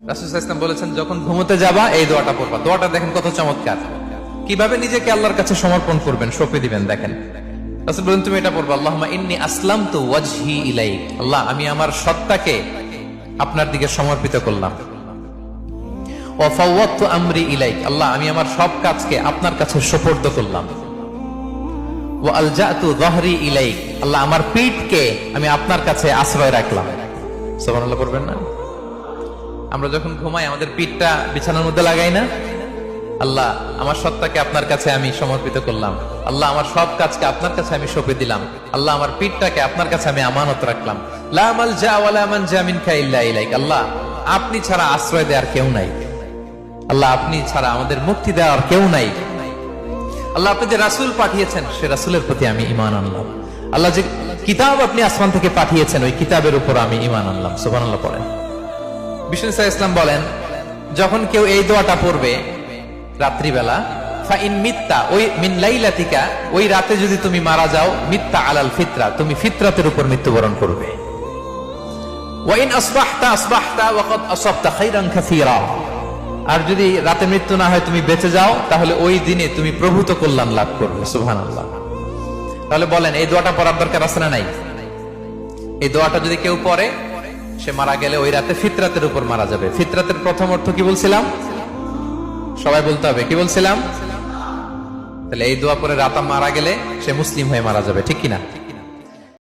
রাসূল সাল্লাল্লাহু আলাইহি ওয়াসাল্লাম বলেছেন, যখন ঘুমোতে যাবা এই দোয়াটা পড়বা। দোয়াটা দেখেন কত চমৎকার, কিভাবে নিজেকে আল্লাহর কাছে সমর্পণ করবেন, সঁপে দিবেন। দেখেন রাসূল বলেন, তুমি এটা পড়বা, আল্লাহুম্মা ইন্নী আসলামতু ওয়াজহি ইলাইক। আল্লাহ, আমি আমার সত্তাকে আপনার দিকে সমর্পিত করলাম। ওয়া ফাওয়াদতু আমরি ইলাইক। আল্লাহ, আমি আমার সব কাজকে আপনার কাছে সুপর্দ করলাম। ওয়া আলজাতু যহরি ইলাইক। আল্লাহ, আমার পিঠকে আমি আপনার কাছে আশ্রয় রাখলাম। সুবহানাল্লাহ পড়বেন না? আমরা যখন ঘুমাই আমাদের পিঠটা বিছানার মধ্যে লাগাই না? আল্লাহ, আমার সত্তাকে আপনার কাছে আমি সমর্পিত করলাম। আল্লাহ, আমার সব কাজকে আপনার কাছে আমি সঁপে দিলাম। আল্লাহ, আমার পিঠটাকে আপনার কাছে আমি আমানত রাখলাম। লা মালজা ওয়ালা মানজা মিনকা ইল্লা ইলাইক। আল্লাহ, আপনি ছাড়া আশ্রয় দেওয়ার কেউ নাই। আল্লাহ, আপনি ছাড়া আমাদের মুক্তি দেওয়ার কেউ নাই। আল্লাহ, আপনি যে রাসূল পাঠিয়েছেন সে রাসূলের প্রতি আমি ঈমান আনলাম। আল্লাহ, যে কিতাব আপনি আসমান থেকে পাঠিয়েছেন ওই কিতাবের উপর আমি ঈমান আনলাম। সুবহানাল্লাহ পড়েন। বিষ্ণু সাল্লাল্লাহু আলাইহি ওয়াসাল্লাম বলেন, যখন কেউ এই দোয়াটা পড়বে রাত্রিবেলা, ফাইন মিত্তা, ওই মিন লাইলাতিকা, ওই রাতে যদি তুমি মারা যাও, মিত্তা আলাল ফিতরা, তুমি ফিতরাতের উপর মৃত্যুবরণ করবে। ওয়াইন আসবাহতা আসবাহতা ওয়া ক্বাদ আসাবতা খাইরান কাসীরা, আর যদি রাতে মৃত্যু না হয় তুমি বেঁচে যাও, তাহলে ওই দিনে তুমি প্রভূত কল্যাণ লাভ করবে। সুবহানাল্লাহ। তাহলে বলেন, এই দোয়াটা পড়ার দরকার আছে না নাই? এই দোয়াটা যদি কেউ পড়ে, সে মারা গেলে ওই রাতে ফিতরাতের উপর মারা যাবে। ফিতরাতের প্রথম অর্থ কি বলছিলাম? সবাই বলতে হবে, কি বলছিলাম? তাহলে এই দোয়া পরে রাতে মারা গেলে সে মুসলিম হয়ে মারা যাবে, ঠিক কিনা?